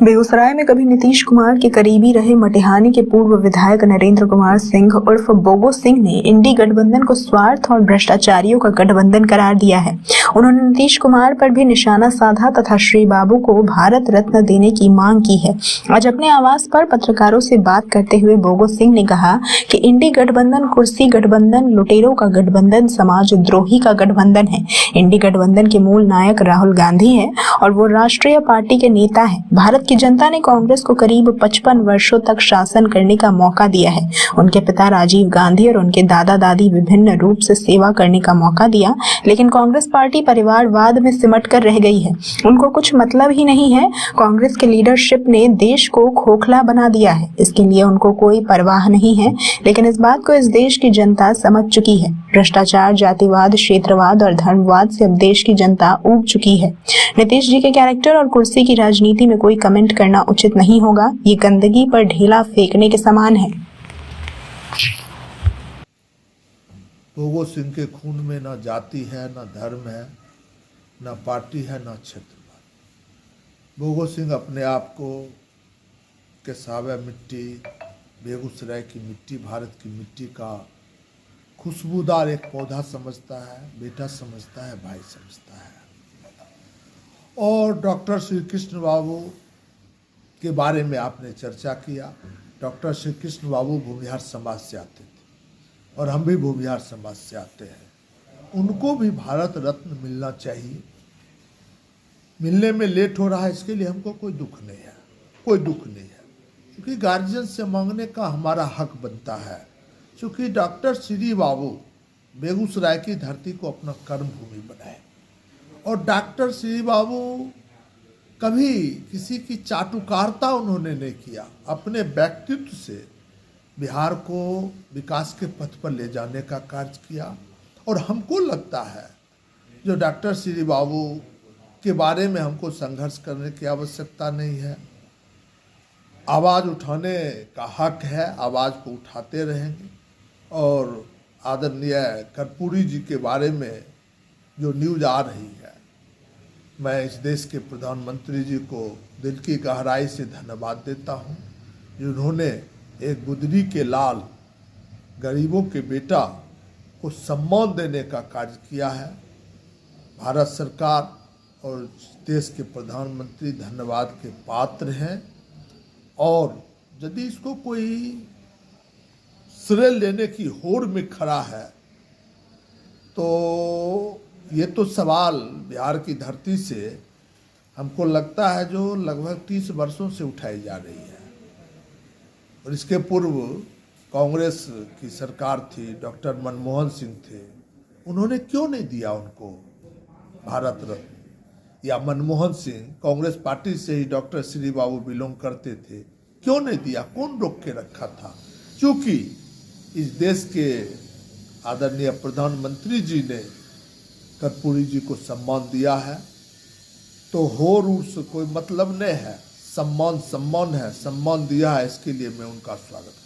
बेगूसराय में कभी नीतीश कुमार के करीबी रहे मटिहानी के पूर्व विधायक नरेंद्र कुमार सिंह उर्फ बोगो सिंह ने इंडी गठबंधन को स्वार्थ और भ्रष्टाचारियों का गठबंधन करार दिया है। उन्होंने नीतीश कुमार पर भी निशाना साधा तथा श्री बाबू को भारत रत्न देने की मांग की है। आज अपने आवास पर पत्रकारों से बात करते हुए बोगो सिंह ने कहा कि इंडी गठबंधन कुर्सी गठबंधन, लुटेरों का गठबंधन, समाजद्रोही का गठबंधन है। इंडी गठबंधन के मूल नायक राहुल गांधी है और वो राष्ट्रीय पार्टी के नेता है। भारत की जनता ने कांग्रेस को करीब 55 वर्षों तक शासन करने का मौका दिया है। उनके पिता राजीव गांधी और उनके दादा दादी विभिन्न रूप से सेवा करने का मौका दिया, लेकिन कांग्रेस पार्टी परिवारवाद में सिमट कर रह गई है। उनको कुछ मतलब ही नहीं है। कांग्रेस के लीडरशिप ने देश को खोखला बना दिया है। इसके लिए उनको कोई परवाह नहीं है, लेकिन इस बात को इस देश की जनता समझ चुकी है। भ्रष्टाचार, जातिवाद, क्षेत्रवाद और धर्मवाद से अब देश की जनता ऊब चुकी है। नीतीश जी के कैरेक्टर और कुर्सी की राजनीति में कोई कमेंट करना उचित नहीं होगा। ये गंदगी पर ढेला फेंकने के समान है। बोगो सिंह के खून में ना जाति है, ना धर्म है, ना पार्टी है, ना क्षेत्रवाद। बोगो सिंह अपने आप को केसावा मिट्टी, बेगूसराय की मिट्टी, भारत की मिट्टी का खुशबूदार एक पौधा समझता है, बेटा समझता है, भाई समझता है। और डॉक्टर श्री कृष्ण बाबू के बारे में आपने चर्चा किया। डॉक्टर श्री कृष्ण बाबू भूमिहार समाज से आते थे और हम भी भूमिहार समाज से आते हैं। उनको भी भारत रत्न मिलना चाहिए। मिलने में लेट हो रहा है, इसके लिए हमको कोई दुख नहीं है, कोई दुख नहीं है, क्योंकि गार्जियन से मांगने का हमारा हक बनता है। क्योंकि डॉक्टर श्री बाबू बेगूसराय की धरती को अपना कर्म भूमि बनाए और डॉक्टर श्री बाबू कभी किसी की चाटुकारिता उन्होंने नहीं किया। अपने व्यक्तित्व से बिहार को विकास के पथ पर ले जाने का कार्य किया। और हमको लगता है जो डॉक्टर श्री बाबू के बारे में हमको संघर्ष करने की आवश्यकता नहीं है। आवाज़ उठाने का हक है, आवाज़ को उठाते रहेंगे। और आदरणीय कर्पूरी जी के बारे में जो न्यूज़ आ रही है, मैं इस देश के प्रधानमंत्री जी को दिल की गहराई से धन्यवाद देता हूं, जिन्होंने एक गुदरी के लाल, गरीबों के बेटा को सम्मान देने का कार्य किया है। भारत सरकार और देश के प्रधानमंत्री धन्यवाद के पात्र हैं। और यदि इसको कोई श्रेय लेने की होड़ में खड़ा है तो ये तो सवाल बिहार की धरती से हमको लगता है जो लगभग 30 वर्षों से उठाई जा रही है। और इसके पूर्व कांग्रेस की सरकार थी, डॉक्टर मनमोहन सिंह थे, उन्होंने क्यों नहीं दिया उनको भारत रत्न? या मनमोहन सिंह कांग्रेस पार्टी से ही डॉक्टर श्री बाबू बिलोंग करते थे, क्यों नहीं दिया? कौन रोक के रखा था? क्योंकि इस देश के आदरणीय प्रधानमंत्री जी ने कर्पूरी जी को सम्मान दिया है, तो होड़ से कोई मतलब नहीं है। सम्मान सम्मान है, सम्मान दिया है, इसके लिए मैं उनका स्वागत करता हूं।